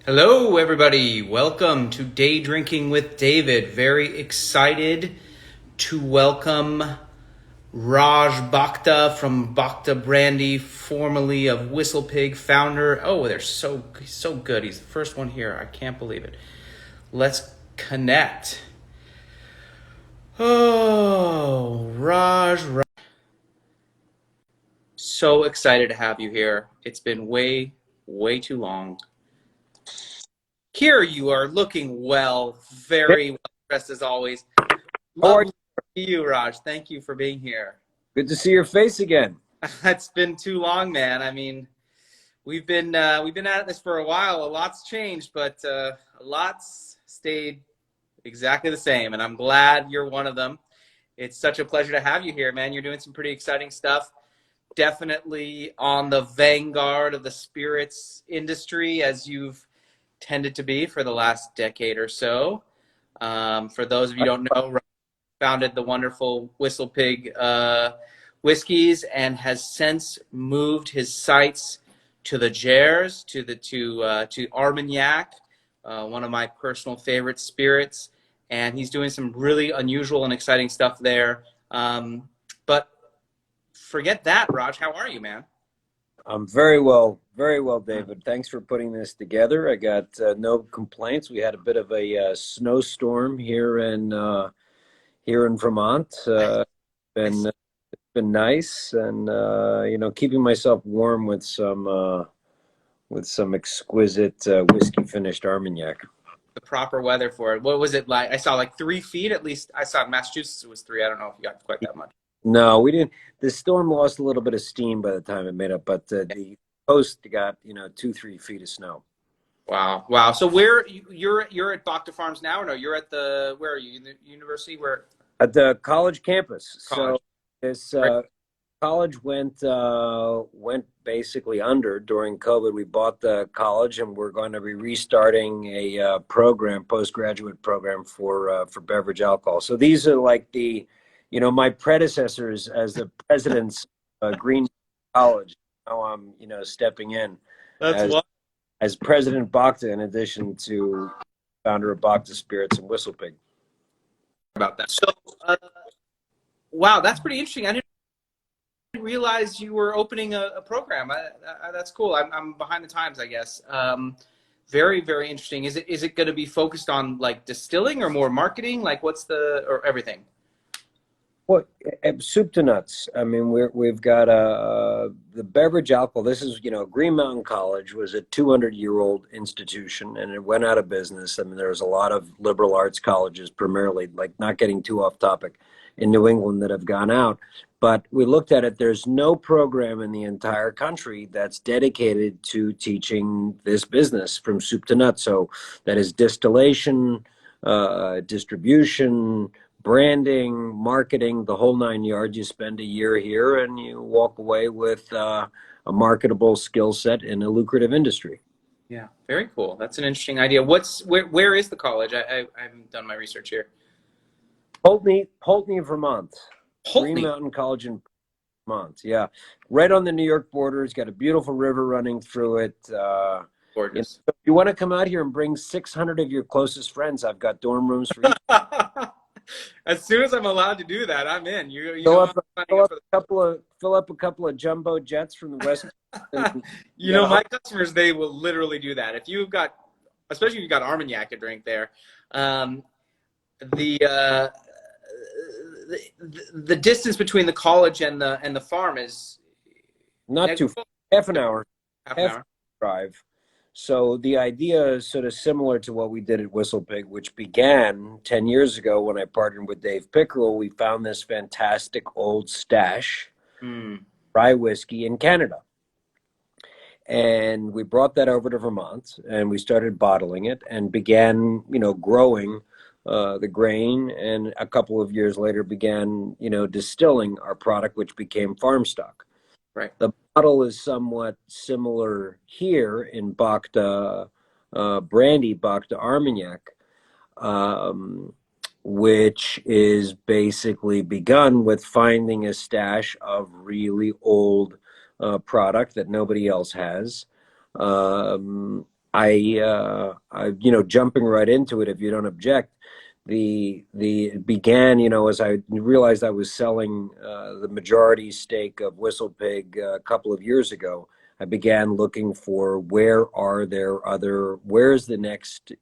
Hello, everybody. Welcome to Day Drinking with David. Very excited to welcome Raj Bhakta from Bhakta Brandy, formerly of Whistle Pig, founder. Oh, they're so good. He's the first one here. I can't believe it. Let's connect. Oh, Raj. So excited to have you here. It's been way too long. Here you are looking well, Hey, very well dressed as always. how are you? Lovely to see you, Raj. Thank you for being here. Good to see your face again. It's been too long, man. I mean, we've been at this for a while. A lot's changed, but a lot's stayed exactly the same, and I'm glad you're one of them. It's such a pleasure to have you here, man. You're doing some pretty exciting stuff. Definitely on the vanguard of the spirits industry, as you've tended to be for the last decade or so. For those of you who don't know, Raj founded the wonderful Whistle Pig whiskeys and has since moved his sights to the Gers, to Armagnac, one of my personal favorite spirits, and he's doing some really unusual and exciting stuff there. But forget that, Raj. How are you, man? I'm very well, David. Thanks for putting this together. I got no complaints. We had a bit of a snowstorm here in Vermont. Been nice, and keeping myself warm with some exquisite whiskey finished Armagnac. The proper weather for it. What was it like? I saw like 3 feet at least. I saw in Massachusetts it was three. I don't know if you got quite that much. No, we didn't. The storm lost a little bit of steam by the time it made up, but the coast got 2-3 feet of snow. Wow, wow. So where you're at Bhakta Farms now, or no? You're at the where are you in the university? Where At the college campus. college? So this Right. college went basically under during COVID. We bought the college, and we're going to be restarting a program, postgraduate program for beverage alcohol. So these are like my predecessors as the president's Green College. Now I'm stepping in That's as what as President Bhakta, in addition to founder of Bhakta Spirits and Whistle Pig. about that. So wow, that's pretty interesting. I didn't realize you were opening a program. That's cool. I'm behind the times, I guess. Very interesting. Is it going to be focused on like distilling or more marketing? Like what's the or everything? Well, soup to nuts. I mean, we've got the beverage alcohol. This is, Green Mountain College was a 200-year-old institution, and it went out of business. I mean, there was a lot of liberal arts colleges, primarily, like not getting too off topic, in New England that have gone out. But we looked at it. There's no program in the entire country that's dedicated to teaching this business from soup to nuts. So that is distillation, distribution, branding, marketing, the whole nine yards. You spend a year here and you walk away with a marketable skill set in a lucrative industry. Yeah, very cool. That's an interesting idea. Where is the college? I haven't done my research here. Pulteney, Vermont. Green Holy, Mountain College in Vermont. Yeah, right on the New York border. It's got a beautiful river running through it. gorgeous. If you want to come out here and bring 600 of your closest friends, I've got dorm rooms for you. As soon as I'm allowed to do that, I'm in. You Fill know, up, I'm signing up for fill up a couple of jumbo jets from the West Coast. the, And, my customers, they will literally do that. If you've got, especially if you've got Armagnac to drink there, um, the, uh, the distance between the college and the farm is not too far, half an hour. half an hour. Drive. So the idea is sort of similar to what we did at Whistle Pig, which began 10 years ago when I partnered with Dave Pickerel. We found this fantastic old stash, Mm. rye whiskey in Canada. And we brought that over to Vermont and we started bottling it and began, growing the grain. And a couple of years later began, distilling our product, which became farm stock. Right. The model is somewhat similar here in Bhakta Brandy, Bhakta Armagnac, which is basically begun with finding a stash of really old product that nobody else has, Jumping right into it, if you don't object, it began, as I realized I was selling the majority stake of Whistle Pig a couple of years ago. I began looking for where's the next,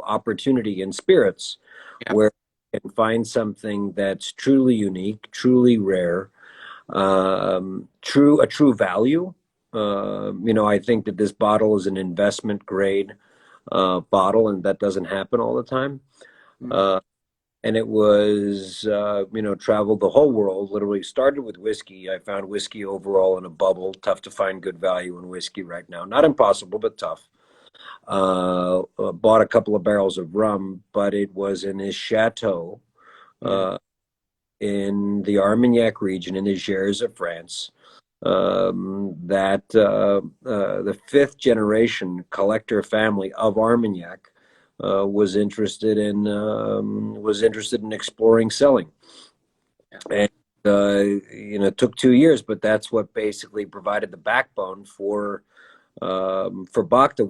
opportunity in spirits Yeah. where I can find something that's truly unique, truly rare, a true value. I think that this bottle is an investment grade bottle, and that doesn't happen all the time. Mm. Uh, and it was, traveled the whole world. Literally started with whiskey. I found whiskey overall in a bubble. Tough to find good value in whiskey right now. Not impossible, but tough. Bought a couple of barrels of rum, but it was in his chateau Mm. uh, in the Armagnac region in the Gers of France. That the fifth generation collector family of Armagnac was interested in exploring selling, Yeah. and it took 2 years, but that's what basically provided the backbone for Bhakta.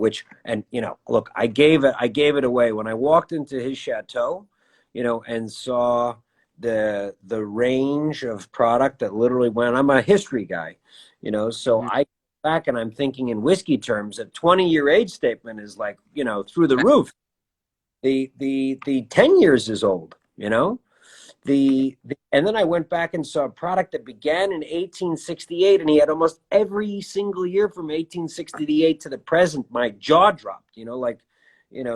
Look, I gave it away when I walked into his chateau, and saw the range of product that literally went. I'm a history guy, so Mm. I go back and I'm thinking in whiskey terms. A 20-year age statement is like, through the roof. The 10 years is old, and then I went back and saw a product that began in 1868, and he had almost every single year from 1868 to the present. My jaw dropped,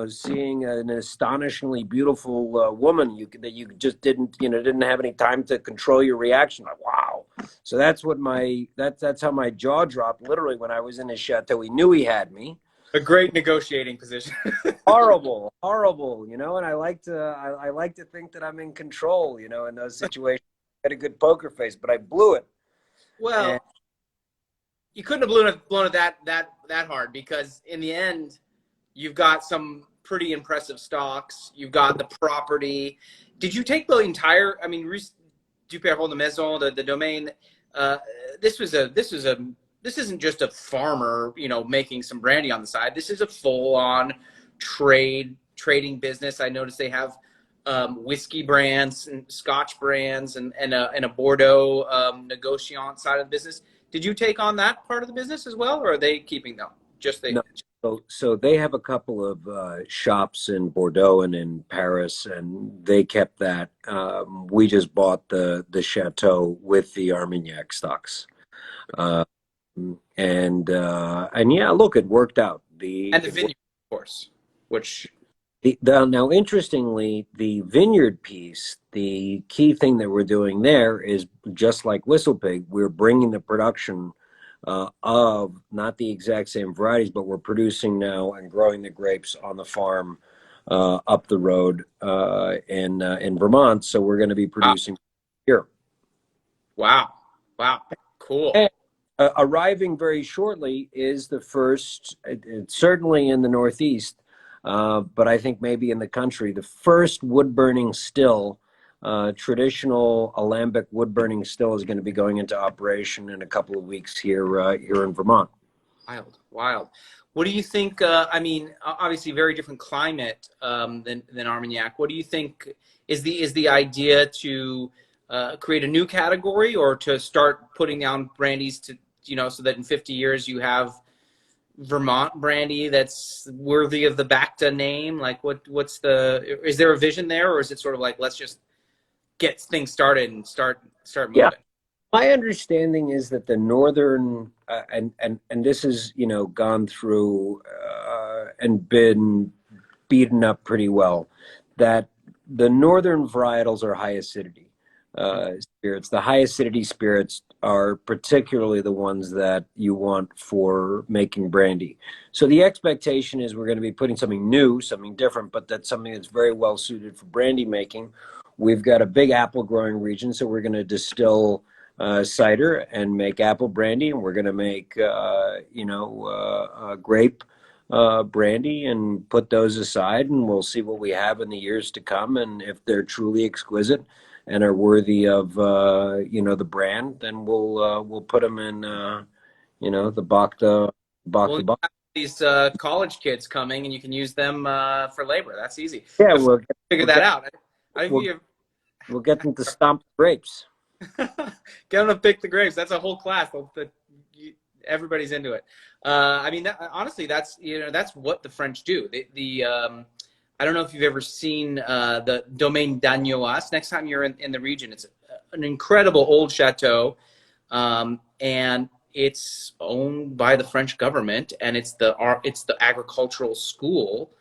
seeing an astonishingly beautiful woman that you just didn't have any time to control your reaction. Like, wow. So that's how my jaw dropped. Literally, when I was in his chateau, he knew he had me. A great negotiating position. Horrible, horrible, and I like to think that I'm in control, in those situations. I had a good poker face, but I blew it. And Well, you couldn't have blown it that hard, because in the end, you've got some pretty impressive stocks. You've got the property. Did you take the entire? I mean, du Perron de Maison, the domain. Uh, this isn't just a farmer, making some brandy on the side. This is a full-on trading business. I noticed they have whiskey brands and Scotch brands, and a Bordeaux negociant side of the business. Did you take on that part of the business as well, or are they keeping them? Just they. no, so they have a couple of shops in Bordeaux and in Paris, and they kept that. We just bought the chateau with the Armagnac stocks. Uh, and yeah, look, it worked out. And the vineyard, of course, which Now, interestingly, the vineyard piece, the key thing that we're doing there is just like Whistle Pig, we're bringing the production of not the exact same varieties, but we're producing now and growing the grapes on the farm up the road in Vermont. So we're going to be wow, producing here. wow, wow, cool. And, arriving very shortly is the first, certainly in the Northeast, but I think maybe in the country, the first wood burning still, traditional alembic wood burning still is going to be going into operation in a couple of weeks here in Vermont. Wild, wild. What do you think? I mean, obviously, very different climate than Armagnac. What do you think is the idea to create a new category, or to start putting down brandies to, so that in 50 years you have Vermont brandy that's worthy of the Bhakta name? Like, is there a vision there, or is it sort of like, let's just get things started and start Yeah. moving? My understanding is that the northern and this is gone through and been beaten up pretty well, that the northern varietals are high acidity spirits. The high acidity spirits are particularly the ones that you want for making brandy. So the expectation is we're going to be putting something new, something different, but that's something that's very well suited for brandy making. We've got a big apple growing region, so we're going to distill cider and make apple brandy, and we're going to make grape brandy and put those aside, and we'll see what we have in the years to come, and if they're truly exquisite and are worthy of the brand, then we'll put them in the Bhakta Well, box. these college kids coming, and you can use them for labor. That's easy. Yeah, Figure that out. I think we'll, we'll get them to stomp grapes. get them to pick the grapes. That's a whole class. Everybody's into it. I mean, honestly, that's that's what the French do. I don't know if you've ever seen the Domaine d'Agnoas. Next time you're in the region, it's an incredible old chateau, and it's owned by the French government, and it's the agricultural school.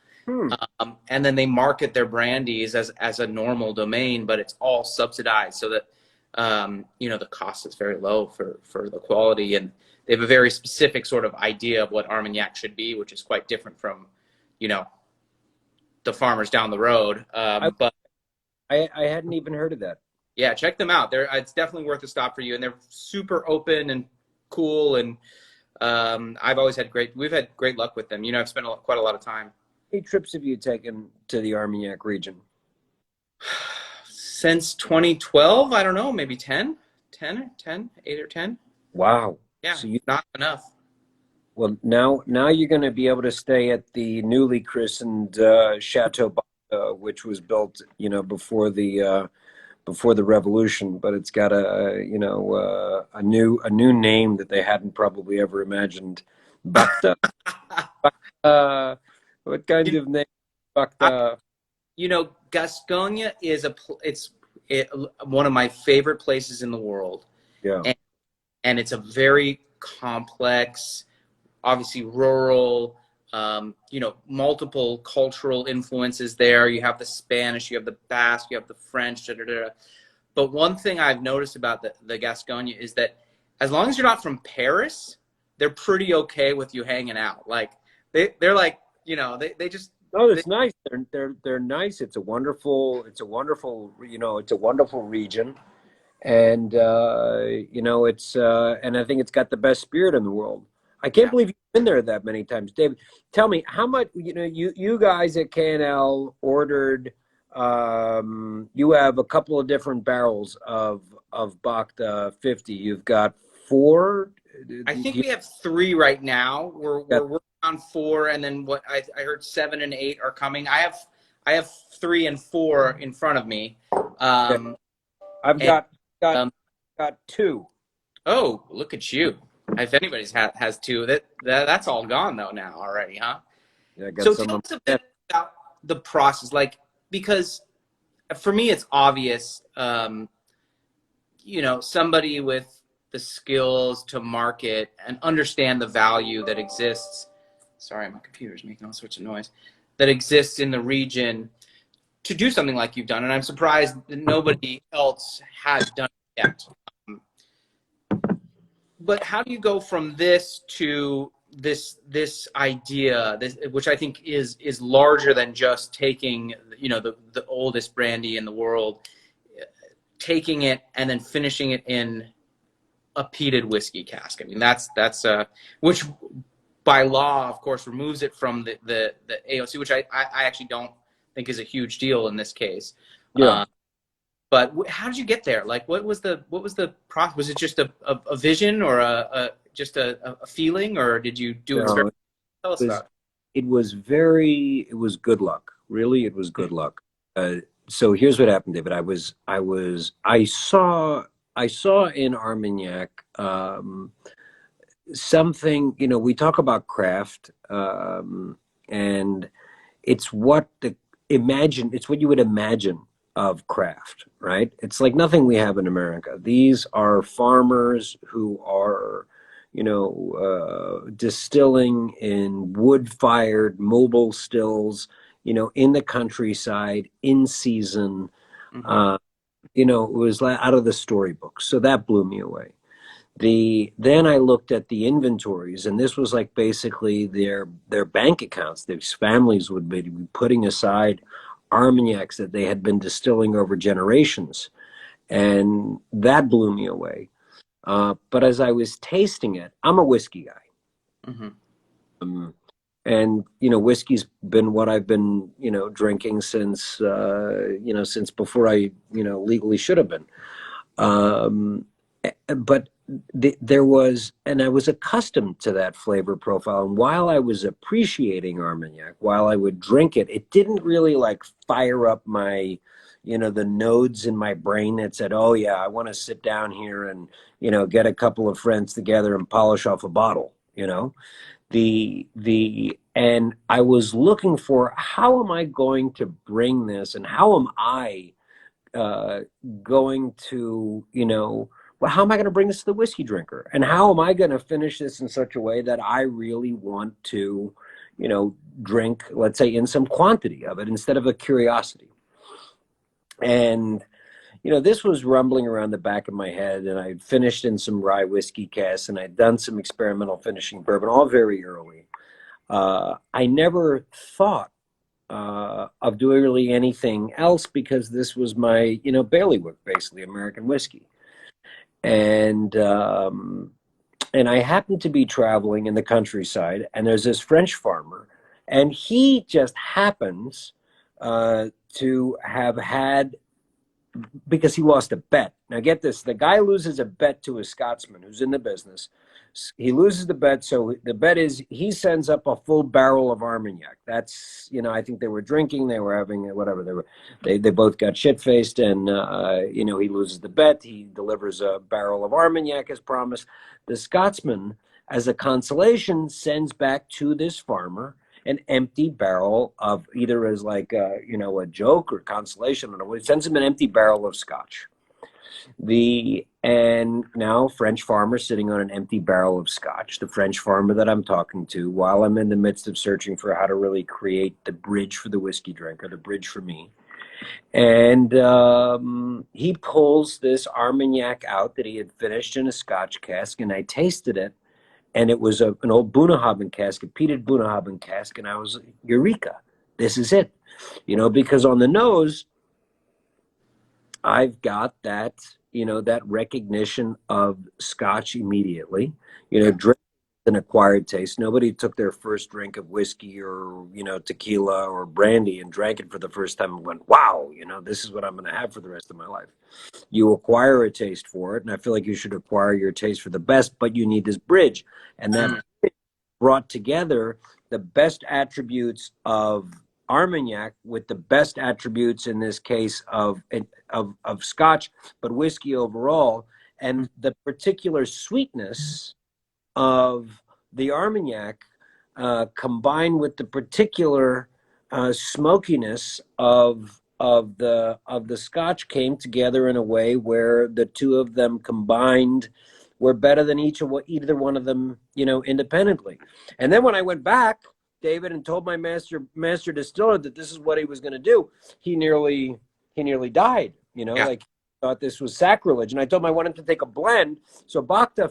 And then they market their brandies as a normal domain, but it's all subsidized so that the cost is very low for the quality, and they have a very specific sort of idea of what Armagnac should be, which is quite different from the farmers down the road. But I hadn't even heard of that. Yeah, check them out. It's definitely worth a stop for you, and they're super open and cool, and we've had great luck with them. I've spent quite a lot of time. How many trips have you taken to the Armagnac region? Since 2012, I don't know, maybe 10, 8 or 10. Wow. Yeah, so not enough. Well, now you're going to be able to stay at the newly christened Chateau Bhakta, which was built, before the revolution, but it's got a new name that they hadn't probably ever imagined. Bhakta. What kind of name? Bhakta. Gascony is one of my favorite places in the world. Yeah. And it's a very complex, obviously rural, multiple cultural influences there. You have the Spanish, you have the Basque, you have the French, But one thing I've noticed about the Gascony is that as long as you're not from Paris, they're pretty okay with you hanging out. Like they're like, they just. Oh, it's nice. They're nice. It's a wonderful region. And, it's, and I think it's got the best spirit in the world. I can't believe you've been there that many times. David, tell me how much, you guys at K&L ordered, you have a couple of different barrels of Bhakta 50. You've got 4. I think we have 3 right now. We're working on 4. And then what I heard 7 and 8 are coming. I have 3 and 4 in front of me. I've got 2. Oh, look at you! If anybody's has 2, that's all gone though now already, huh? Yeah, I got so some tell us a bit about the process, because for me it's obvious. Somebody with the skills to market and understand the value that exists. Sorry, my computer's making all sorts of noise. That exists in the region. To do something like you've done, and I'm surprised that nobody else has done it yet. But how do you go from this to this idea, which I think is larger than just taking the oldest brandy in the world, taking it and then finishing it in a peated whiskey cask? I mean, that's which by law, of course, removes it from the AOC, which I actually don't think is a huge deal in this case. Yeah. But how did you get there? Like, what was the process? Was it just a vision or just a feeling, or did you do experiments? Tell us about it. It was good luck. Really, it was good luck. So here's what happened, David. I saw in Armagnac something. We talk about craft, and it's what you would imagine of craft, right? It's like nothing we have in America. These are farmers who are, distilling in wood-fired mobile stills, in the countryside, in season. Mm-hmm. It was out of the storybook. So that blew me away. Then I looked at the inventories, and this was like basically their bank accounts. These families would be putting aside Armagnacs that they had been distilling over generations, and that blew me away. But as I was tasting it, I'm a whiskey guy. Mm-hmm. And whiskey's been what I've been drinking since since before I legally should have been. But there was, and I was accustomed to that flavor profile. And while I was appreciating Armagnac, while I would drink it, it didn't really like fire up my, the nodes in my brain that said, oh yeah, I want to sit down here and, get a couple of friends together and polish off a bottle, and I was looking for, how am I going to bring this, and how am I uh, going to, well, how am I going to bring this to the whiskey drinker? And how am I going to finish this in such a way that I really want to, drink, let's say, in some quantity of it instead of a curiosity? And, this was rumbling around the back of my head, and I'd finished in some rye whiskey casks, and I'd done some experimental finishing bourbon, all very early. I never thought of doing really anything else because this was my, bailiwick, basically American whiskey. And I happened to be traveling in the countryside, and there's this French farmer, and he just happens to have had, because he lost a bet. Now get this, the guy loses a bet to a Scotsman who's in the business. He loses the bet, so the bet is he sends up a full barrel of Armagnac. That's, I think they were drinking, they were having whatever, they both got shit-faced, and he loses the bet. He delivers a barrel of Armagnac as promised. The Scotsman, as a consolation, sends back to this farmer an empty barrel of, either as like a joke or consolation, I don't know. He sends him an empty barrel of Scotch. And now French farmer sitting on an empty barrel of Scotch. The French farmer that I'm talking to, while I'm in the midst of searching for how to really create the bridge for the whiskey drinker, the bridge for me. And he pulls this Armagnac out that he had finished in a Scotch cask, and I tasted it. And it was an old Bunnahabhain cask, a peated Bunnahabhain cask, and I was, eureka, this is it. Because on the nose, I've got that, that recognition of Scotch immediately. Drink an acquired taste. Nobody took their first drink of whiskey or, tequila or brandy and drank it for the first time and went, wow, this is what I'm going to have for the rest of my life. You acquire a taste for it, and I feel like you should acquire your taste for the best, but you need this bridge. And that brought together the best attributes of Armagnac with the best attributes, in this case, of Scotch, but whiskey overall, and the particular sweetness of the Armagnac combined with the particular smokiness of the Scotch came together in a way where the two of them combined were better than either one of them, independently. And then when I went back, David, and told my master distiller that this is what he was going to do, he nearly died. Yeah. Like, thought this was sacrilege. And I told him I wanted to take a blend. So Bhakta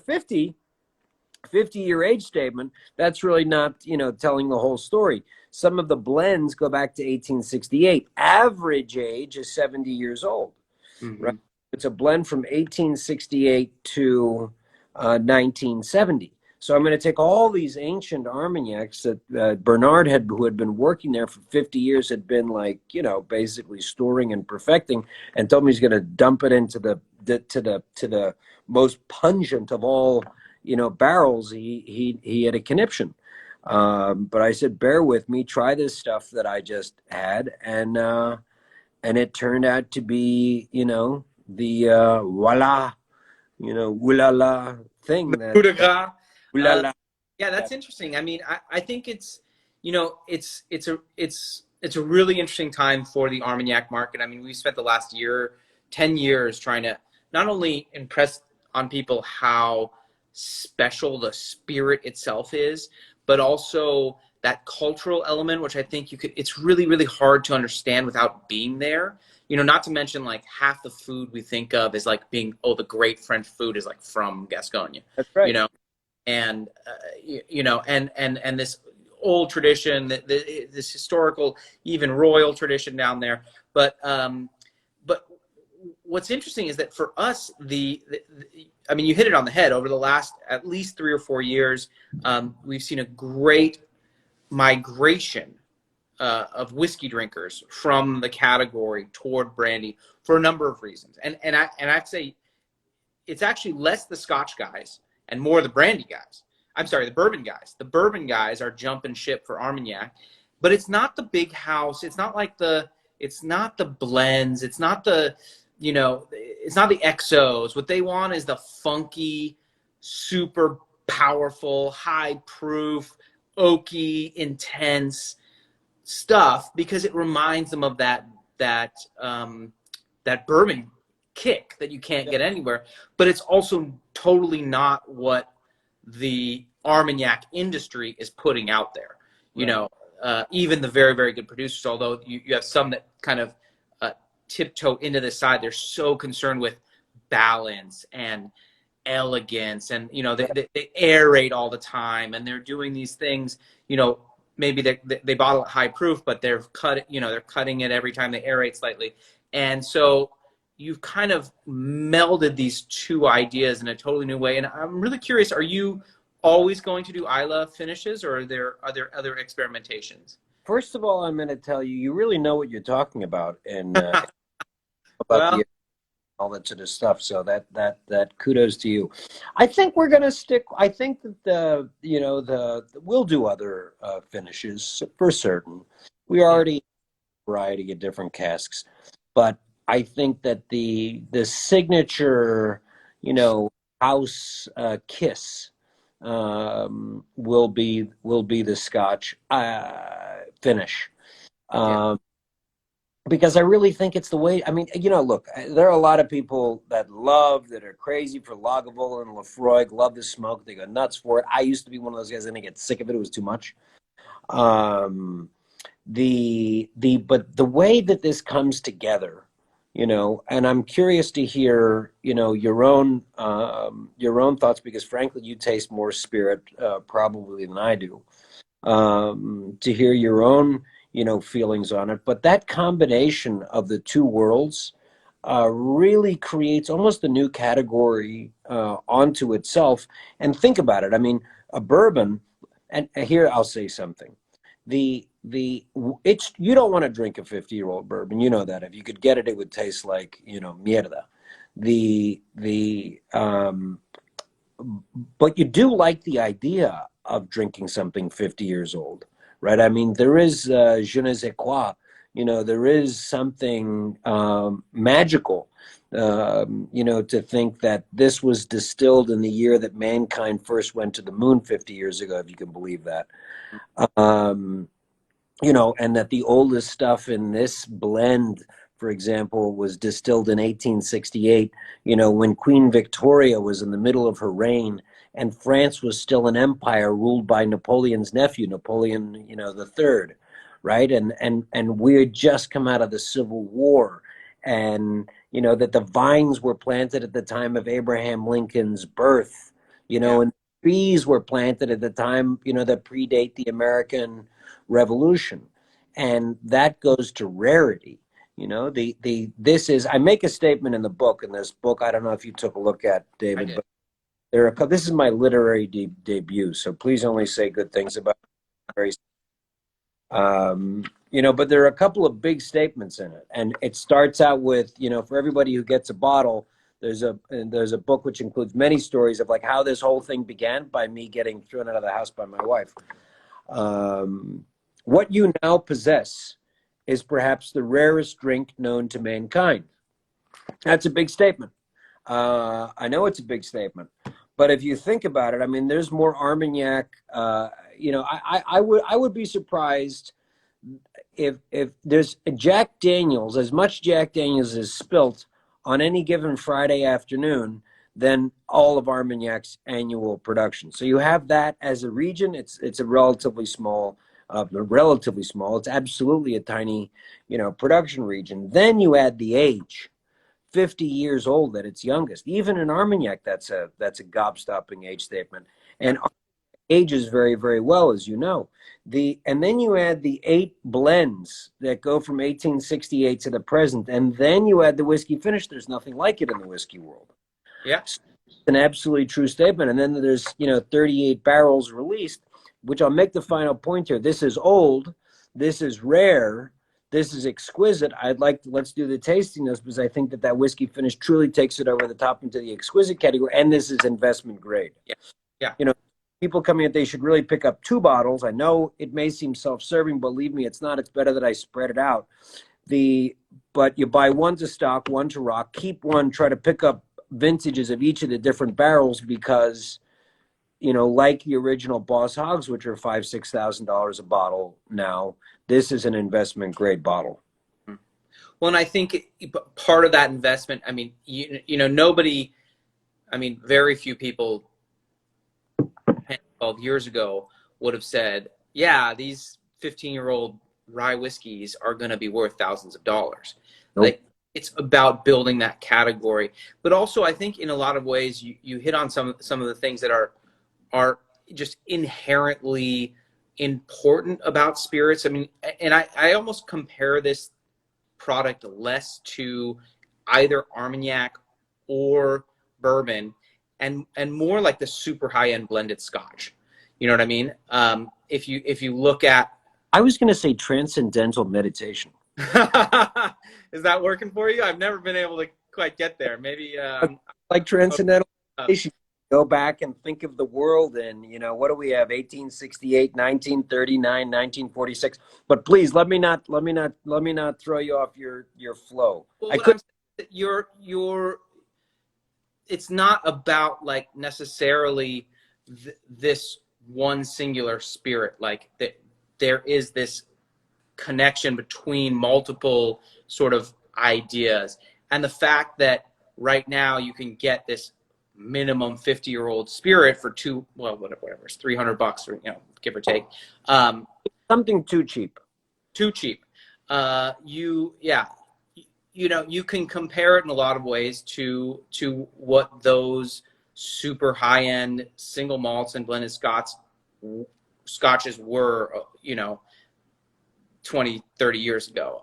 50-year age statement, that's really not, telling the whole story. Some of the blends go back to 1868. Average age is 70 years old. Mm-hmm. Right? It's a blend from 1868 to 1970. So I'm going to take all these ancient Armagnacs that Bernard who had been working there for 50 years, had been like, basically storing and perfecting, and told me he's going to dump it into the most pungent of all, barrels he had a conniption. But I said, bear with me, try this stuff that I just had, and it turned out to be, the voila, ooh la la thing that. Yeah, that's interesting. I mean, I think it's, it's a really interesting time for the Armagnac market. I mean, we spent the last 10 years trying to not only impress on people how special the spirit itself is, but also that cultural element, which I think it's really, really hard to understand without being there. Not to mention, like, half the food we think of is like being, the great French food is like from Gascony. That's right. And and this old tradition, this historical, even royal tradition down there. But what's interesting is that for us, I mean, you hit it on the head. Over the last at least 3 or 4 years, we've seen a great migration of whiskey drinkers from the category toward brandy for a number of reasons. And I'd say it's actually less the Scotch guys and more the brandy guys. I'm sorry, the bourbon guys. The bourbon guys are jumping ship for Armagnac, but it's not the big house. It's not like it's not the blends. It's not the, it's not the XOs. What they want is the funky, super powerful, high proof, oaky, intense stuff, because it reminds them of that bourbon kick that you can't get anywhere. But it's also totally not what the Armagnac industry is putting out there. Even the very, very good producers, although you have some that kind of tiptoe into the side, they're so concerned with balance and elegance, and they aerate all the time, and they're doing these things. Maybe they bottle at high proof, but they're cutting it every time they aerate slightly, and so you've kind of melded these two ideas in a totally new way. And I'm really curious, are you always going to do Islay finishes, or are there other experimentations? First of all, I'm going to tell you, you really know what you're talking about, and about Well, all that sort of stuff. So that kudos to you. I think we're going to stick. I think that we'll do other finishes for certain. We already have a variety of different casks, but I think that the signature, house kiss will be the Scotch finish. Because I really think it's the way. I mean, look, there are a lot of people that are crazy for Lagavulin and Lafroig, love the smoke. They go nuts for it. I used to be one of those guys. I didn't get sick of it. It was too much. But the way that this comes together, and I'm curious to hear, your own thoughts, because frankly, you taste more spirit probably than I do. To hear your own, feelings on it. But that combination of the two worlds really creates almost a new category onto itself. And think about it. I mean, a bourbon, and here I'll say something. You don't want to drink a 50-year-old bourbon. You know that. If you could get it, it would taste like, mierda. But you do like the idea of drinking something 50 years old, right? I mean, there is je ne sais quoi, there is something magical, to think that this was distilled in the year that mankind first went to the moon 50 years ago, if you can believe that. And that the oldest stuff in this blend, for example, was distilled in 1868, when Queen Victoria was in the middle of her reign, and France was still an empire ruled by Napoleon's nephew, Napoleon, the third, right? And we had just come out of the Civil War, and that the vines were planted at the time of Abraham Lincoln's birth, and trees were planted at the time, that predate the American Revolution, and that goes to rarity. This is, I make a statement in the book. In this book, I don't know if you took a look at, David, but this is my literary debut, so please only say good things about it. But there are a couple of big statements in it, and it starts out with, for everybody who gets a bottle, there's a book which includes many stories of like how this whole thing began by me getting thrown out of the house by my wife. What you now possess is perhaps the rarest drink known to mankind. That's a big statement. I know it's a big statement, but if you think about it, I mean, there's more Armagnac. I would be surprised if there's Jack Daniels, as much Jack Daniels is spilt on any given Friday afternoon than all of Armagnac's annual production. So you have that as a region. It's a relatively small. It's absolutely a tiny, production region. Then you add the age, 50 years old at its youngest. Even in Armagnac, that's a gobstopping age statement. And ages very, very well, as you know. And then you add the 8 blends that go from 1868 to the present, and then you add the whiskey finish. There's nothing like it in the whiskey world. Yeah, it's an absolutely true statement. And then there's 38 barrels released, which I'll make the final point here. This is old, this is rare, this is exquisite. Let's do the tasting notes because I think that whiskey finish truly takes it over the top into the exquisite category. And this is investment grade. Yeah. Yeah. You know, people coming in, they should really pick up 2 bottles. I know it may seem self-serving, believe me, it's not. It's better that I spread it out. But you buy 1 to stock, 1 to rock, keep 1, try to pick up vintages of each of the different barrels because, like the original Boss Hogs, which are $5,000-$6,000 a bottle now, this is an investment grade bottle. Well, and I think part of that investment, I mean, very few people 10, 12 years ago would have said, yeah, these 15-year-old rye whiskeys are going to be worth thousands of dollars. Nope. Like, it's about building that category. But also, I think in a lot of ways, you hit on some of the things that are just inherently important about spirits. I mean, and I almost compare this product less to either Armagnac or bourbon and more like the super high-end blended Scotch. You know what I mean? If you look at, I was going to say transcendental meditation. Is that working for you? I've never been able to quite get there. Maybe like transcendental meditation. Go back and think of the world and, what do we have? 1868, 1939, 1946. But please let me not throw you off your flow. Well, it's not about like necessarily this one singular spirit. Like there is this connection between multiple sort of ideas, and the fact that right now you can get this minimum 50-year-old spirit for whatever, it's $300 or give or take, something too cheap. You can compare it in a lot of ways to what those super high-end single malts and blended scotches were 20, 30 years ago.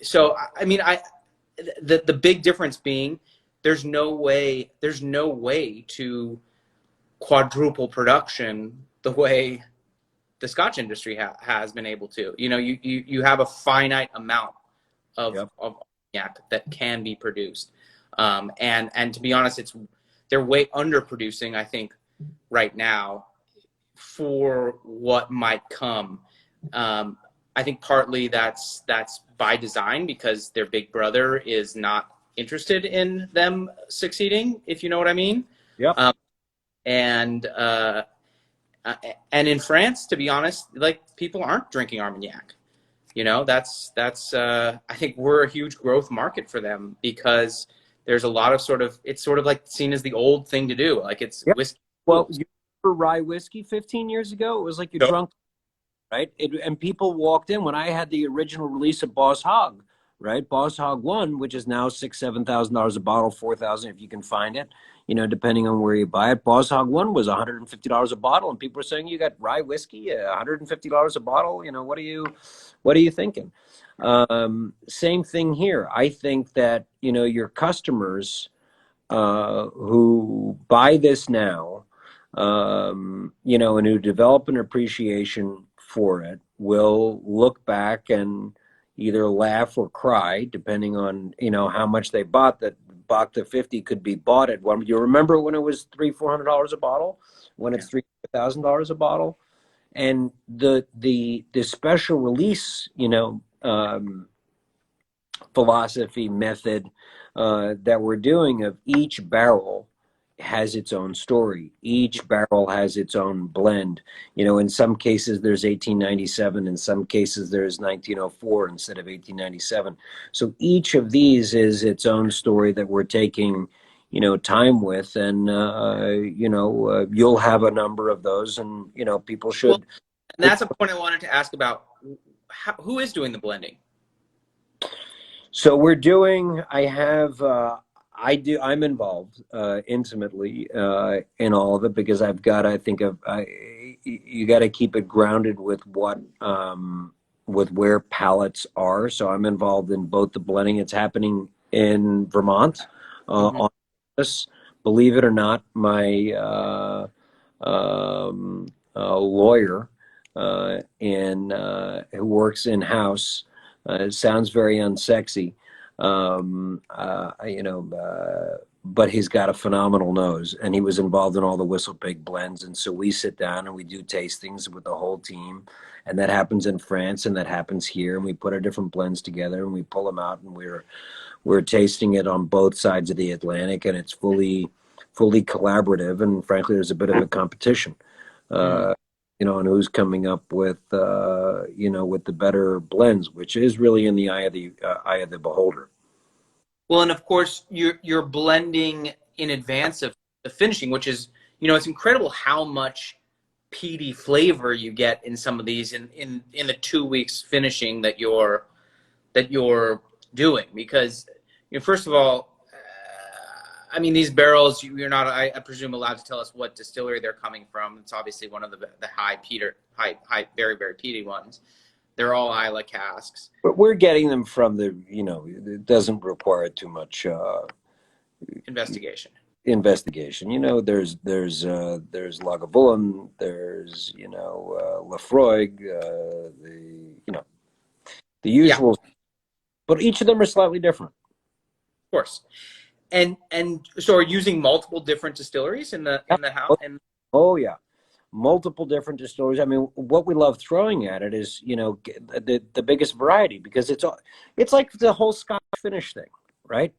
So I mean, the big difference being there's no way to quadruple production the way the Scotch industry has been able to. You have a finite amount of Armagnac that can be produced, and to be honest, they're way underproducing, I think, right now for what might come. I think partly that's by design because their big brother is not interested in them succeeding, if you know what I mean. Yep. And in France, to be honest, like people aren't drinking Armagnac. That's I think we're a huge growth market for them because there's a lot of it's sort of like seen as the old thing to do. Like it's whiskey. Well, you remember rye whiskey 15 years ago? It was like you drunk, right? And people walked in when I had the original release of Boss Hog. Right, Boss Hog 1, which is now $6,000-$7,000 a bottle, $4,000 if you can find it, depending on where you buy it. Boss Hog 1 was $150 a bottle, and people are saying you got rye whiskey, $150 a bottle. What are you thinking? Same thing here. I think that your customers who buy this now, and who develop an appreciation for it, will look back and either laugh or cry, depending on how much they bought. That Bhakta 50 could be bought at one. You remember when it was $300-$400 a bottle? When it's $3,000 a bottle, and the special release, philosophy method that we're doing of each barrel has its own story. Each barrel has its own blend. In some cases there's 1897, in some cases there's 1904 instead of 1897. So each of these is its own story that we're taking, time with, and you'll have a number of those, and people should. Well, and that's a point I wanted to ask about. Who is doing the blending? So we're doing. I'm involved intimately in all of it because I've got to think of. You got to keep it grounded with with where palates are. So I'm involved in both the blending. It's happening in Vermont. On this, believe it or not, my lawyer who works in house It sounds very unsexy, but he's got a phenomenal nose, and he was involved in all the Whistle Pig blends. And so we sit down and we do tastings with the whole team, and that happens in France and that happens here. And we put our different blends together and we pull them out, and we're tasting it on both sides of the Atlantic, and it's fully collaborative. And frankly, there's a bit of a competition. Uh, and who's coming up with with the better blends, which is really in the eye of the beholder. Well, and of course you're blending in advance of the finishing, which is, it's incredible how much peaty flavor you get in some of these in the 2 weeks finishing that you're doing, because first of all, these barrels, you're not, I presume, allowed to tell us what distillery they're coming from. It's obviously one of the high, very, very peaty ones. They're all Isla casks. But we're getting them from it doesn't require too much investigation. There's Lagavulin, there's Lafroig, the usual, yeah. But each of them are slightly different. Of course. And so are you using multiple different distilleries in the house? Oh yeah, multiple different distilleries. What we love throwing at it is the biggest variety, because it's like the whole Scotch finish thing, right?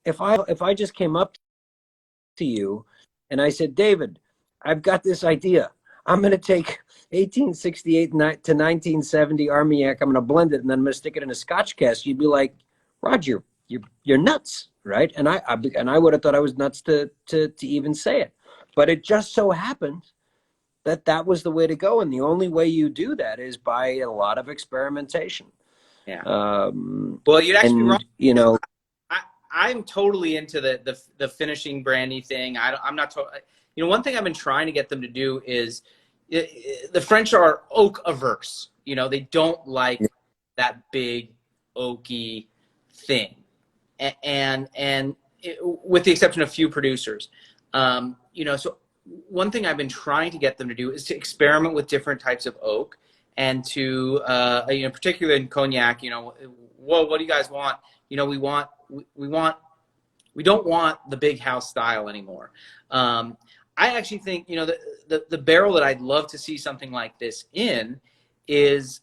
If I just came up to you and I said, David, I've got this idea. I'm going to take 1868 to 1970 Armagnac. I'm going to blend it, and then I'm going to stick it in a Scotch cask. You'd be like, Roger, you're nuts, right? And I would have thought I was nuts to even say it, but it just so happened that was the way to go, and the only way you do that is by a lot of experimentation. Yeah. Well, you'd actually be wrong. I'm totally into the finishing brandy thing. I'm not totally. One thing I've been trying to get them to do is, the French are oak averse. They don't like that big oaky thing, and with the exception of few producers, so one thing I've been trying to get them to do is to experiment with different types of oak, and to particularly in cognac, what do you guys want? We don't want the big house style anymore. I actually think the barrel that I'd love to see something like this in is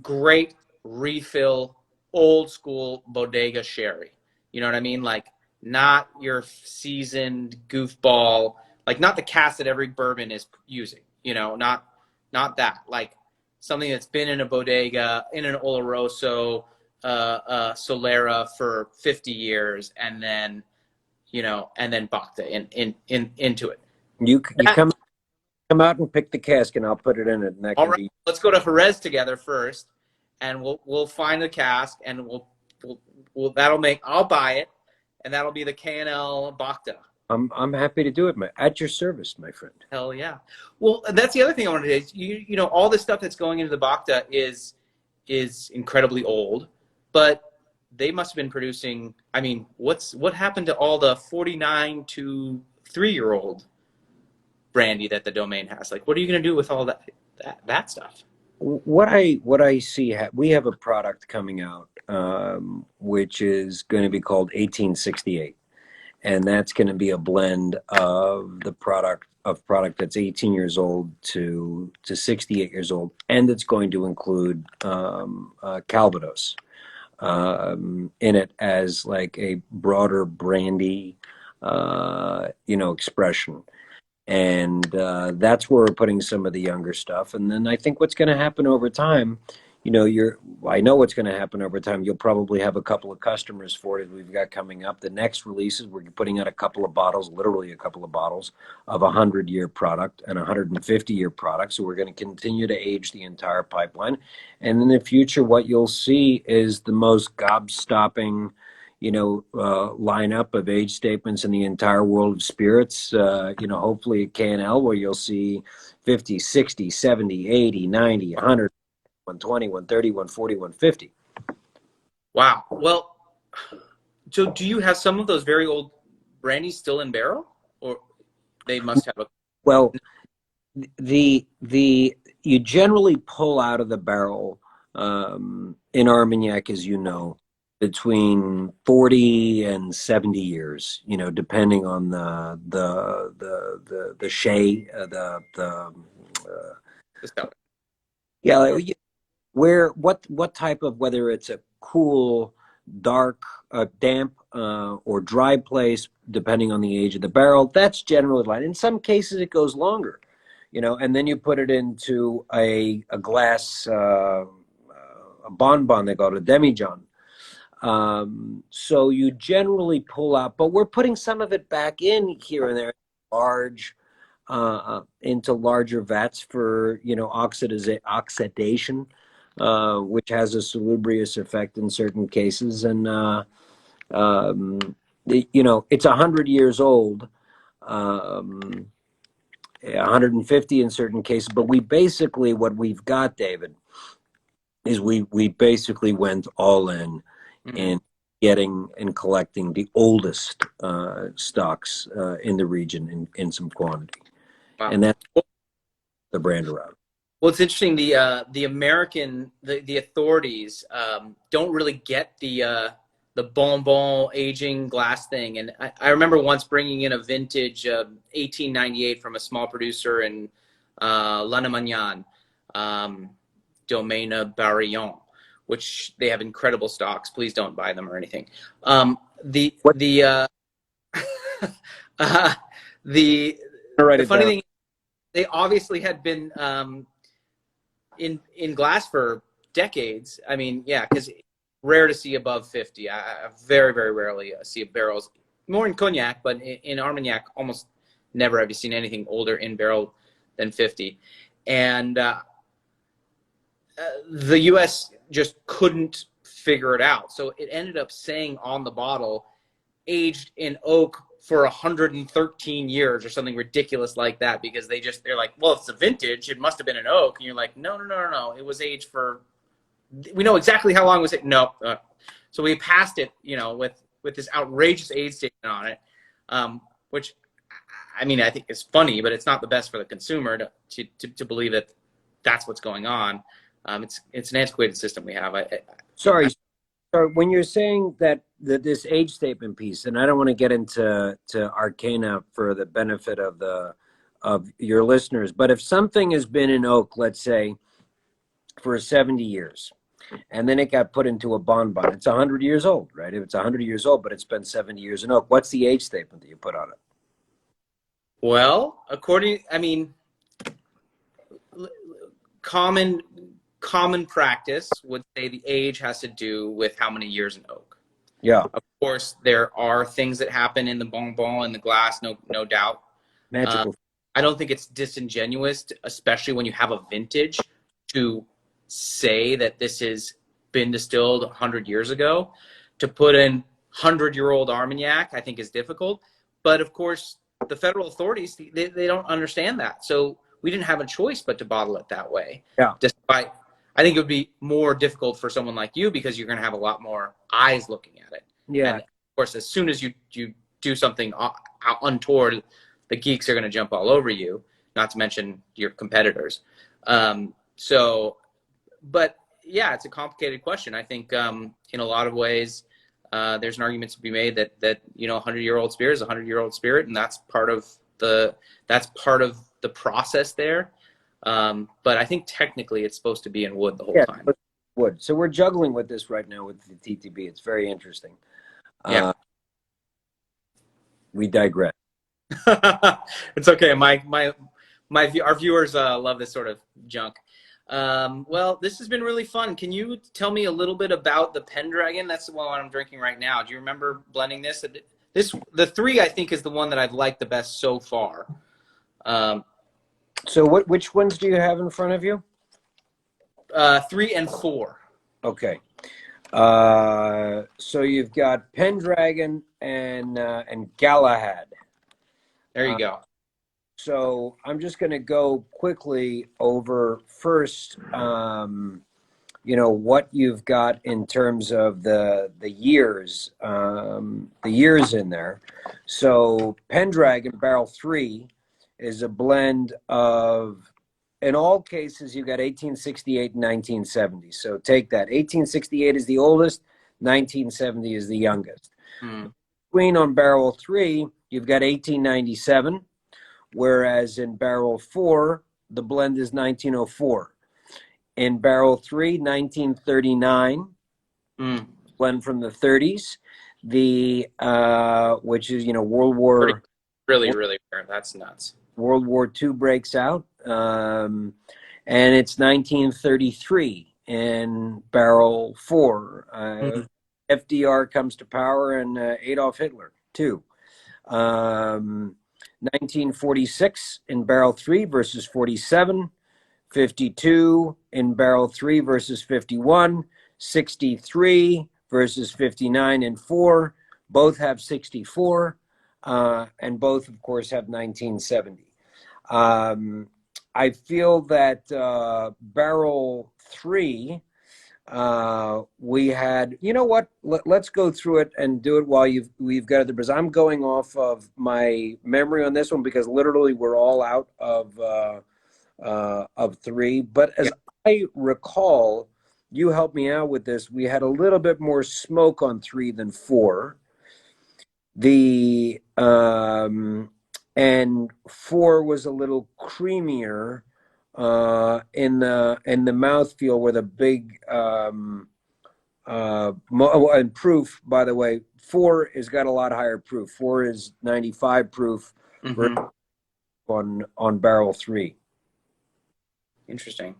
great refill, old school bodega sherry. You know what I mean? Like, not your seasoned goofball, like not the cask that every bourbon is using. Not that. Like something that's been in a bodega, in an Oloroso, Solera for 50 years, and then Bhakta into it. You come out and pick the cask, and I'll put it in it. And all right, let's go to Jerez together first, and we'll find the cask, and I'll buy it, and that'll be the K&L Bhakta. I'm happy to do it, at your service, my friend. Hell yeah. Well, that's the other thing I wanted to say. All the stuff that's going into the Bhakta is incredibly old, but they must have been producing. What happened to all the 49 to 3-year-old brandy that the Domaine has? Like, what are you going to do with all that stuff? What I see, we have a product coming out, which is going to be called 1868, and that's going to be a blend of the product that's 18 years old to 68 years old, and it's going to include Calvados in it as like a broader brandy, expression. And that's where we're putting some of the younger stuff. And then I think what's going to happen over time, I know what's going to happen over time. You'll probably have a couple of customers for it we've got coming up. The next releases, we're putting out a couple of bottles, literally a couple of bottles of a 100-year product and a 150-year product. So we're going to continue to age the entire pipeline. And in the future, what you'll see is the most gobstopping lineup of age statements in the entire world of spirits, hopefully at K&L, where you'll see 50, 60, 70, 80, 90, 100, 120, 130, 140, 150. Wow. Well, so do you have some of those very old brandies still in barrel, or they must have a... Well, you generally pull out of the barrel in Armagnac, as you know, between 40 and 70 years, you know, depending on the shade, So, yeah, like, where what type of, whether it's a cool, dark, damp, or dry place, depending on the age of the barrel, that's generally light. In some cases, it goes longer, you know, and then you put it into a glass, a bonbon, they call it a demijohn. So you generally pull out, but we're putting some of it back in here and there, large, into larger vats for, you know, oxidation, which has a salubrious effect in certain cases. And you know, it's 100 years old, 150 in certain cases. But we basically, what we've got, David, is we basically went all in mhm. in getting and collecting the oldest stocks in the region in some quantity, Wow. and that's the brand around. Well, it's interesting. The American the authorities don't really get the bonbon aging glass thing. And I remember once bringing in a vintage 1898 from a small producer in L'Anamagnan, Domaine Barillon, which they have incredible stocks. Please don't buy them or anything. The What? the uh, the I'll write the it funny down. thing, they obviously had been in glass for decades. I mean, yeah, because rare to see above 50. I very, very rarely see barrels, more in cognac, but in Armagnac, almost never have you seen anything older in barrel than 50. And the U.S. just couldn't figure it out. So it ended up saying on the bottle, aged in oak for 113 years or something ridiculous like that, because they're like, well, it's a vintage, it must have been an oak. And you're like, no, no, no, no, no. It was aged for, we know exactly how long was it. No. So we passed it, you know, with this outrageous age statement on it, which, I mean, I think is funny, but it's not the best for the consumer to believe that that's what's going on. It's an antiquated system we have. Sorry, sorry. When you're saying that this age statement piece, and I don't want to get into arcana for the benefit of your listeners, but if something has been in oak, let's say, for 70 years, and then it got put into a bonbon, it's 100 years old, right? If it's 100 years old, but it's been 70 years in oak, what's the age statement that you put on it? Well, I mean, common common practice would say the age has to do with how many years in oak. Yeah, Of course, there are things that happen in the bonbon and the glass, no doubt. Uh, magical. I don't think it's disingenuous, especially when you have a vintage, to say that this has been distilled 100 years ago. To put in 100-year-old Armagnac, I think is difficult. But of course, the federal authorities, they don't understand that. So we didn't have a choice but to bottle it that way. Yeah, Despite, I think it would be more difficult for someone like you because you're going to have a lot more eyes looking at it. And yeah. of course, as soon as you do something untoward, the geeks are going to jump all over you, not to mention your competitors. So, but yeah, it's a complicated question. I think in a lot of ways, there's an argument to be made that you know, 100-year-old spirit is a 100-year-old spirit, and that's part of the process there. But I think technically it's supposed to be in wood the whole Yeah, time. but wood. So we're juggling with this right now with the TTB. It's very interesting. Yeah. We digress. It's okay. Our viewers love this sort of junk. Well, this has been really fun. Can you tell me a little bit about the Pendragon? That's the one I'm drinking right now. Do you remember blending this? The 3, I think, is the one that I've liked the best so far. So which ones do you have in front of you? 3 and 4. Okay. So you've got Pendragon and Galahad. There you go. So I'm just going to go quickly over first, you know, what you've got in terms of the years in there. So Pendragon Barrel 3 is a blend of in all cases, you got 1868 and 1970. So take that. 1868 is the oldest, 1970 is the youngest. Mm. Between on barrel 3, you've got 1897, whereas in barrel 4, the blend is 1904. In barrel 3, 1939, blend from the 30s, which is, Really rare. That's nuts. World War II breaks out, and it's 1933 in barrel 4. FDR comes to power, and Adolf Hitler too. 1946 in barrel 3 versus 47. 52 in barrel 3 versus 51. 63 versus 59 and 4. Both have 64, and both, of course, have 1970. I feel that barrel 3, we had, you know what? Let's go through it and do it while we've got it there, because I'm going off of my memory on this one, because literally we're all out of 3. But as I recall, you helped me out with this. We had a little bit more smoke on 3 than 4. And 4 was a little creamier in the mouthfeel, with a big and proof. By the way, 4 has got a lot higher proof. 4 is 95 proof on barrel 3. Interesting.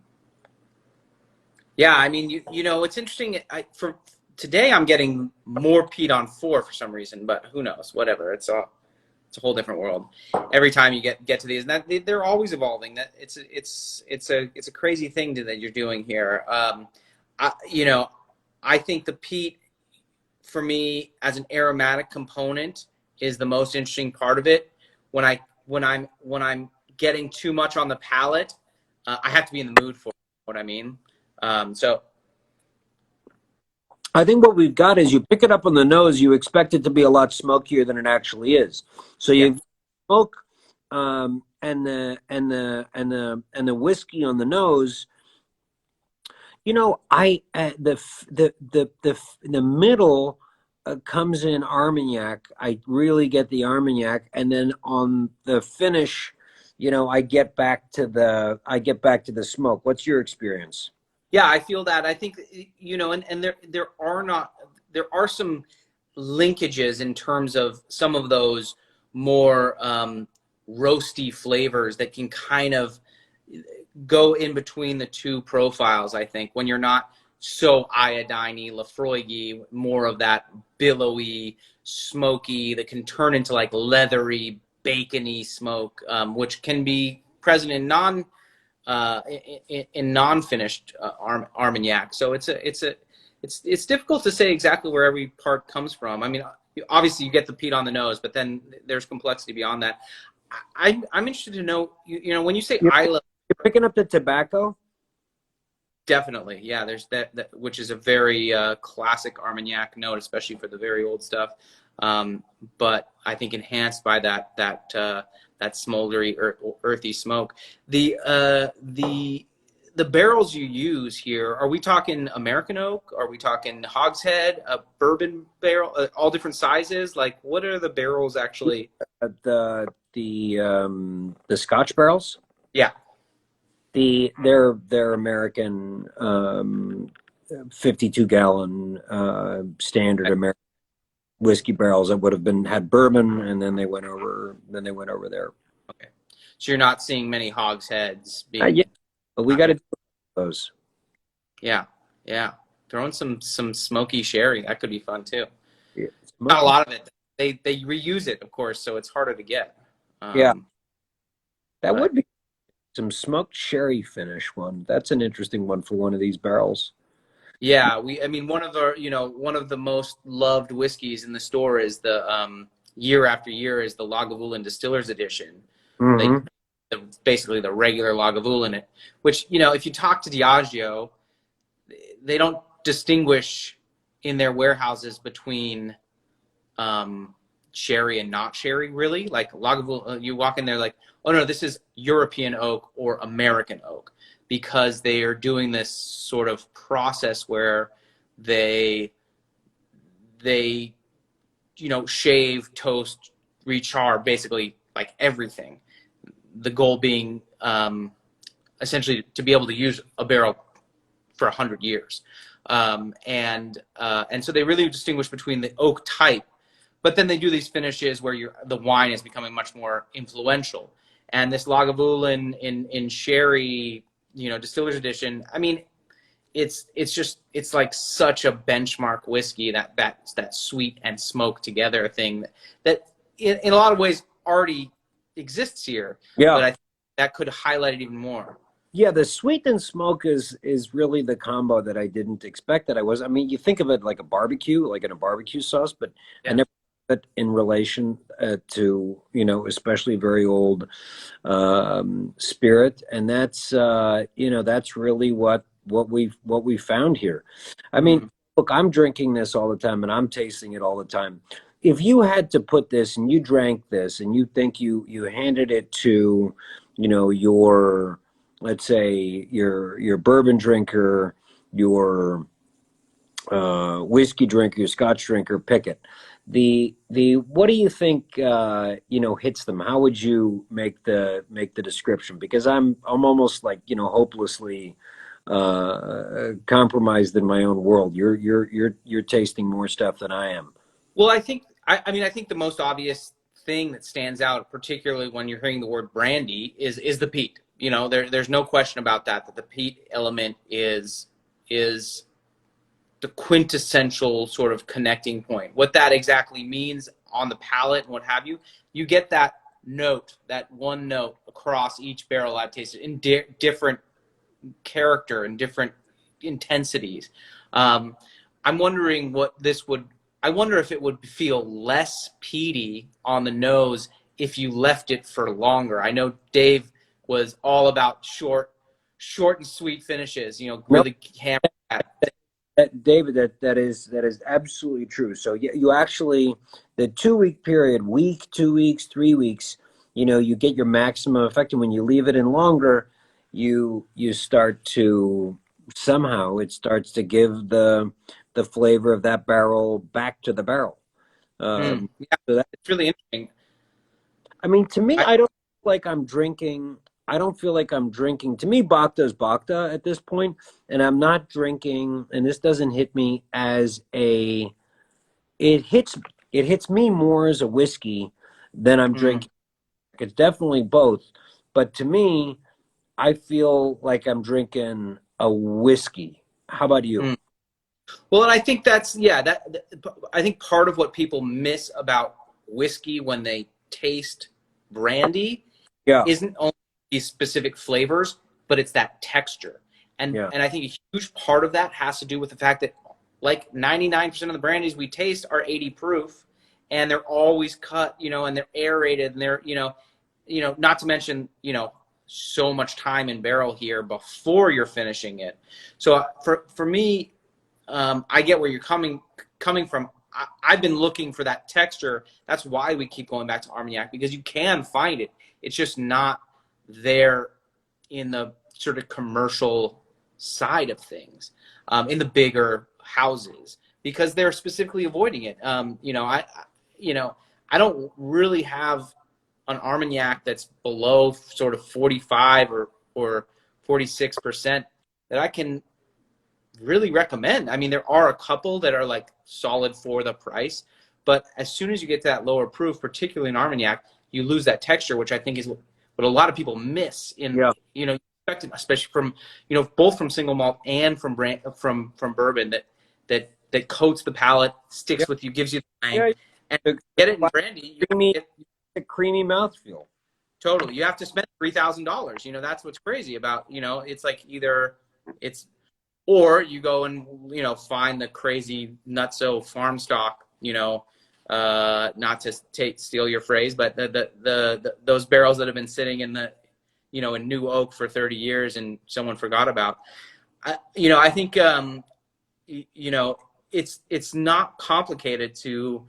Yeah, I mean, you know, it's interesting. For today, I'm getting more peat on 4 for some reason, but who knows? Whatever. It's a whole different world. Every time you get to these, and that they're always evolving. That it's a crazy thing that you're doing here. I think the peat, for me, as an aromatic component, is the most interesting part of it. When I'm getting too much on the palate, I have to be in the mood for it, what I mean. So I think what we've got is, you pick it up on the nose, you expect it to be a lot smokier than it actually is. So you smoke and the whiskey on the nose. You know, the middle comes in Armagnac. I really get the Armagnac, and then on the finish, I get back to the smoke. What's your experience? yeah, I feel that. I think, and there are some linkages in terms of some of those more roasty flavors that can kind of go in between the two profiles. I think when you're not so iodine-y, Lafroig-y, more of that billowy, smoky that can turn into like leathery, bacony smoke, which can be present in non-finished Armagnac. So it's difficult to say exactly where every part comes from. I mean, obviously you get the peat on the nose, but then there's complexity beyond that. I'm interested to know, when you say Isla, you're picking up the tobacco. Definitely, yeah. There's that which is a very classic Armagnac note, especially for the very old stuff. But I think enhanced by that smoldery, earthy smoke. The barrels you use here, are we talking American oak? Are we talking hogshead, a bourbon barrel, all different sizes? Like, what are the barrels actually? The Scotch barrels. Yeah. They're American 52-gallon standard American whiskey barrels that would have had bourbon, and then they went over there. Okay, so you're not seeing many hogsheads being. Yeah, but we got to do those. Yeah. Throwing some smoky sherry, that could be fun too. Yeah. Not a lot of it. They reuse it, of course, so it's harder to get. That would be some smoked sherry finish one. That's an interesting one for one of these barrels. Yeah, one of the most loved whiskeys in the store is the year after year is the Lagavulin Distillers Edition. Basically the regular Lagavulin, which, if you talk to Diageo, they don't distinguish in their warehouses between sherry and not sherry, really. Like Lagavulin, you walk in there like, oh no, this is European oak or American oak, because they are doing this sort of process where they shave, toast, rechar, basically like everything. The goal being essentially to be able to use a barrel for 100 years. And so they really distinguish between the oak type, but then they do these finishes where the wine is becoming much more influential. And this Lagavulin in sherry, distiller's edition, I mean, it's like such a benchmark whiskey, that sweet and smoke together thing that in a lot of ways already exists here. Yeah. But I think that could highlight it even more. Yeah, the sweet and smoke is really the combo that I didn't expect that I was. I mean, you think of it like a barbecue, like in a barbecue sauce, but Yeah. I never put it in relation to, especially very old spirit. And that's, that's really what we found here. I mean, look, I'm drinking this all the time and I'm tasting it all the time. If you had to put this and you drank this and you think you handed it to, your, let's say your bourbon drinker, your whiskey drinker, your Scotch drinker, pick it. The what do you think hits them? How would you make the description? Because I'm almost like hopelessly compromised in my own world. You're tasting more stuff than I am. Well, I think the most obvious thing that stands out, particularly when you're hearing the word brandy, is the peat. There's no question about that the peat element is the quintessential sort of connecting point. What that exactly means on the palate and what have you, you get that note, that one note across each barrel I've tasted in different character and different intensities. I'm wondering I wonder if it would feel less peaty on the nose if you left it for longer. I know Dave was all about short and sweet finishes, really hammer that. David, that is absolutely true. So you actually, the 2 week period, week, 2 weeks, 3 weeks, you get your maximum effect. And when you leave it in longer, you start to, somehow it starts to give the flavor of that barrel back to the barrel. Yeah, so it's really interesting. I mean, to me, I don't feel like I'm drinking. I don't feel like I'm drinking. To me, Bhakta is Bhakta at this point, and I'm not drinking. And this doesn't hit me as a. It hits me more as a whiskey than I'm drinking. It's definitely both, but to me, I feel like I'm drinking a whiskey. How about you? Well, and I think I think part of what people miss about whiskey when they taste brandy isn't only these specific flavors, but it's that texture. And I think a huge part of that has to do with the fact that like 99% of the brandies we taste are 80 proof, and they're always cut, and they're aerated, and they're, not to mention, so much time in barrel here before you're finishing it. So for me, I get where you're coming from. I've been looking for that texture. That's why we keep going back to Armagnac, because you can find it. It's just not there in the sort of commercial side of things, in the bigger houses, because they're specifically avoiding it. I don't really have an Armagnac that's below sort of 45 or 46% that I can really recommend. I mean, there are a couple that are like solid for the price, but as soon as you get to that lower proof, particularly in Armagnac, you lose that texture, which I think is what a lot of people miss in, especially from, both from single malt and from bourbon, that coats the palate, sticks with you, gives you the tang. And get it in brandy, a creamy mouthfeel. Totally. You have to spend $3,000. That's what's crazy about, it's like either it's, or you go and, find the crazy nutso farm stock, not to steal your phrase, but those barrels that have been sitting in the, in new oak for 30 years and someone forgot about. I think, it's not complicated to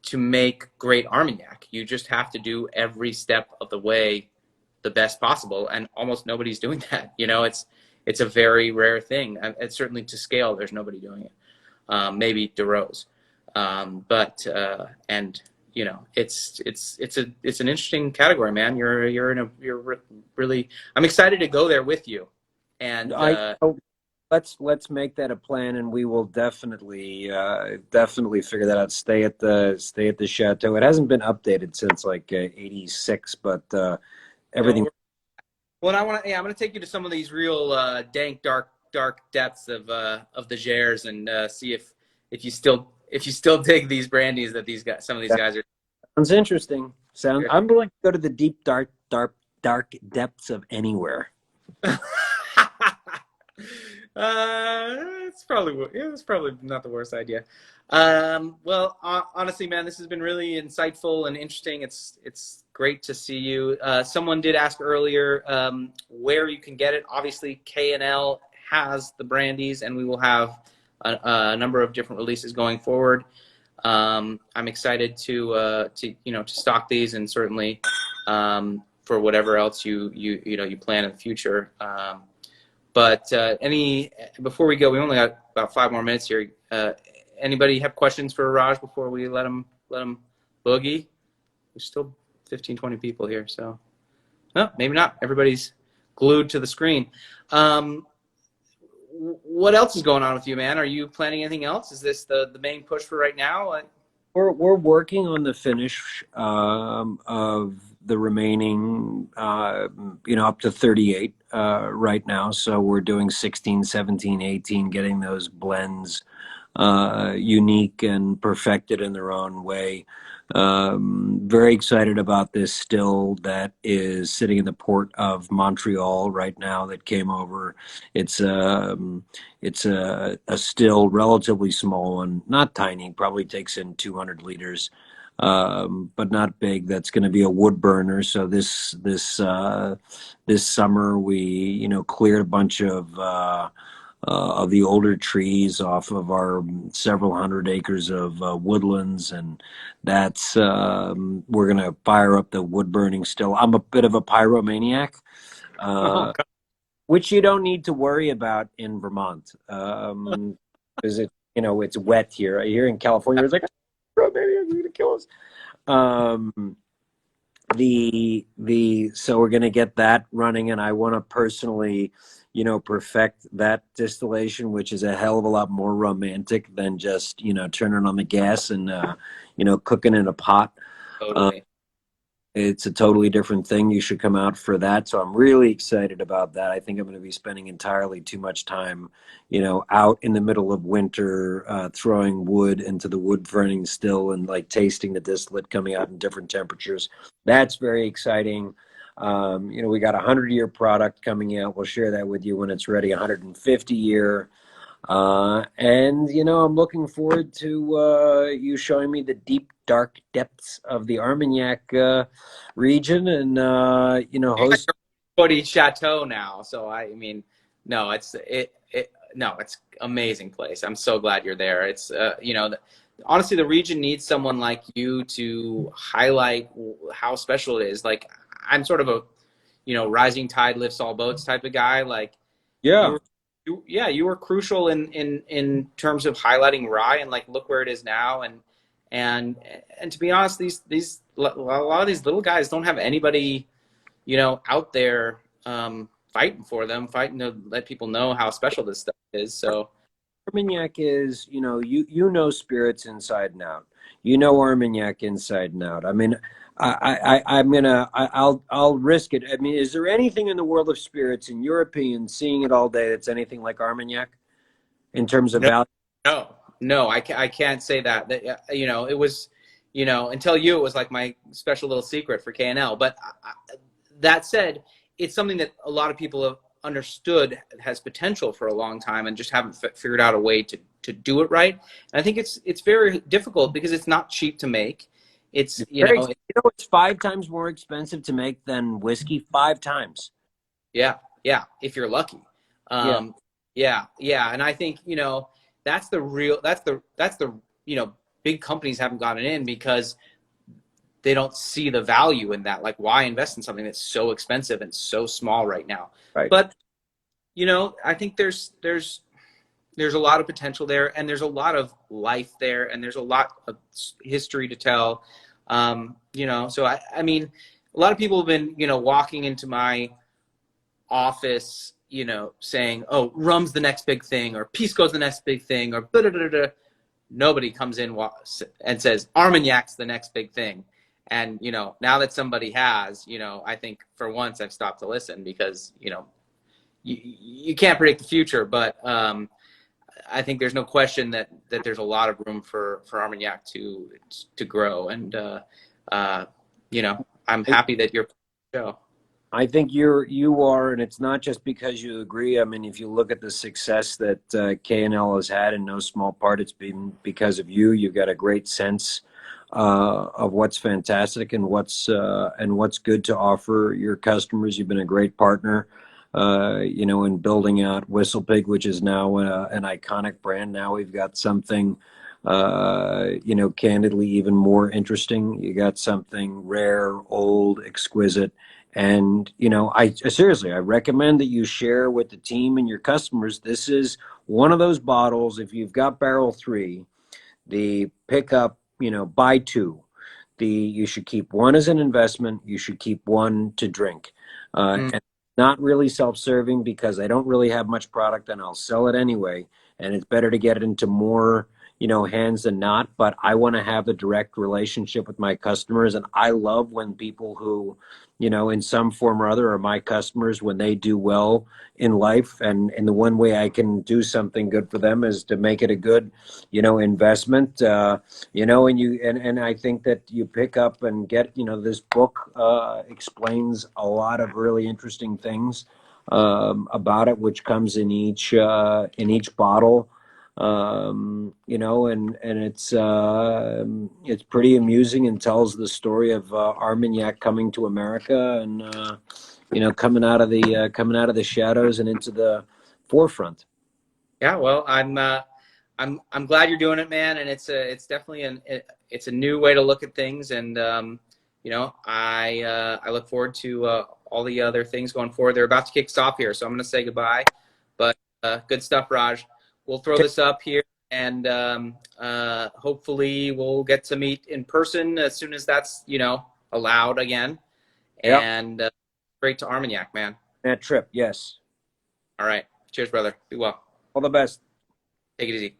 to make great Armagnac. You just have to do every step of the way the best possible, and almost nobody's doing that. You know, it's a very rare thing. It's certainly to scale. There's nobody doing it. Maybe DeRose, but and you know, it's an interesting category, man. You're really. I'm excited to go there with you, and let's make that a plan, and we will definitely figure that out. Stay at the chateau. It hasn't been updated since like '86, but everything. Well, I'm gonna take you to some of these real dank, dark depths of the Gers, and see if you still dig these brandies that some of these guys are. Sounds interesting. I'm willing to go to the deep, dark depths of anywhere. It's probably not the worst idea. Well, honestly, man, this has been really insightful and interesting. It's great to see you. Someone did ask earlier where you can get it. Obviously, K&L has the brandies, and we will have a number of different releases going forward. I'm excited to stock these, and certainly for whatever else you plan in the future. But before we go, we only got about 5 more minutes here. Anybody have questions for Raj before we let him boogie? There's still 15, 20 people here, so no, maybe not. Everybody's glued to the screen. What else is going on with you, man? Are you planning anything else? Is this the main push for right now? We're working on the finish of the remaining, up to 38 right now. So we're doing 16, 17, 18, getting those blends unique and perfected in their own way. Very excited about this still that is sitting in the port of Montreal right now that came over. It's a still relatively small one, not tiny, probably takes in 200 liters, but not big. That's going to be a wood burner. So this summer we cleared a bunch of the older trees off of our several hundred acres of woodlands, and that's we're gonna fire up the wood burning still. I'm a bit of a pyromaniac, which you don't need to worry about in Vermont, because it's wet here. Here in California, it's like pyromaniac, you're gonna kill us. So we're gonna get that running, and I want to personally perfect that distillation, which is a hell of a lot more romantic than just, turning on the gas and, cooking in a pot. Totally. It's a totally different thing. You should come out for that. So I'm really excited about that. I think I'm going to be spending entirely too much time, out in the middle of winter, throwing wood into the wood burning still and like tasting the distillate coming out in different temperatures. That's very exciting. We got a 100-year product coming out. We'll share that with you when it's ready. 150-year, and I'm looking forward to you showing me the deep, dark depths of the Armagnac region, and host Chateau now. So no, it's amazing place. I'm so glad you're there. It's honestly, the region needs someone like you to highlight how special it is. Like, I'm sort of a, rising tide lifts all boats type of guy. Like, yeah, you were crucial in terms of highlighting rye, and like, look where it is now. And to be honest, these a lot of these little guys don't have anybody, out there fighting for them, fighting to let people know how special this stuff is. So Armagnac is, spirits inside and out. Armagnac inside and out. I mean, I'll risk it. I mean, is there anything in the world of spirits, in your opinion, seeing it all day, that's anything like Armagnac in terms of value? No, I can't say that. It was, until it was like my special little secret for K&L. But that said, it's something that a lot of people have understood has potential for a long time and just haven't figured out a way to do it right. And I think it's very difficult because it's not cheap to make. It's it's 5 times more expensive to make than whiskey. 5 times. Yeah, if you're lucky. Yeah. And I think that's the big companies haven't gotten in because they don't see the value in that. Like, why invest in something that's so expensive and so small right now? Right. But, you know, I think there's a lot of potential there, and there's a lot of life there, and there's a lot of history to tell. You know, so I mean, a lot of people have been, you know, walking into my office, you know, saying, "Oh, rum's the next big thing," or "Pisco's the next big thing," or da da da da. Nobody comes in and says Armagnac's the next big thing. And, you know, now that somebody has, you know, I think for once I've stopped to listen, because, you know, you can't predict the future, but I think there's no question that there's a lot of room for Armagnac to grow. And, you know, I'm happy that you're show. I think you are, and it's not just because you agree. I mean, if you look at the success that K&L has had, in no small part, it's been because of you. You've got a great sense of what's fantastic and what's good to offer your customers. You've been a great partner, you know, in building out Whistle Pig, which is now an iconic brand. Now we've got something, you know, candidly even more interesting. You got something rare, old, exquisite. And, you know, I seriously, I recommend that you share with the team and your customers. This is one of those bottles. If you've got barrel 3, the pickup, you know, buy 2. You should keep one as an investment. You should keep one to drink. And not really self-serving, because I don't really have much product and I'll sell it anyway. And it's better to get it into more, you know, hands than not. But I want to have a direct relationship with my customers. And I love when people who, you know, in some form or other are my customers, when they do well in life. And the one way I can do something good for them is to make it a good, you know, investment. You know, and I think that you pick up and get, you know, this book explains a lot of really interesting things about it, which comes in each bottle. You know, and it's pretty amusing, and tells the story of Armagnac coming to America, and you know, coming out of the shadows and into the forefront. Yeah, well, I'm glad you're doing it, man, and it's definitely it's a new way to look at things, and you know, I look forward to all the other things going forward. They're about to kick us off here, so I'm going to say goodbye. But good stuff, Raj. We'll throw this up here, and hopefully we'll get to meet in person as soon as that's, you know, allowed again. Yep. And great to Armagnac, man. That trip, yes. All right. Cheers, brother. Be well. All the best. Take it easy.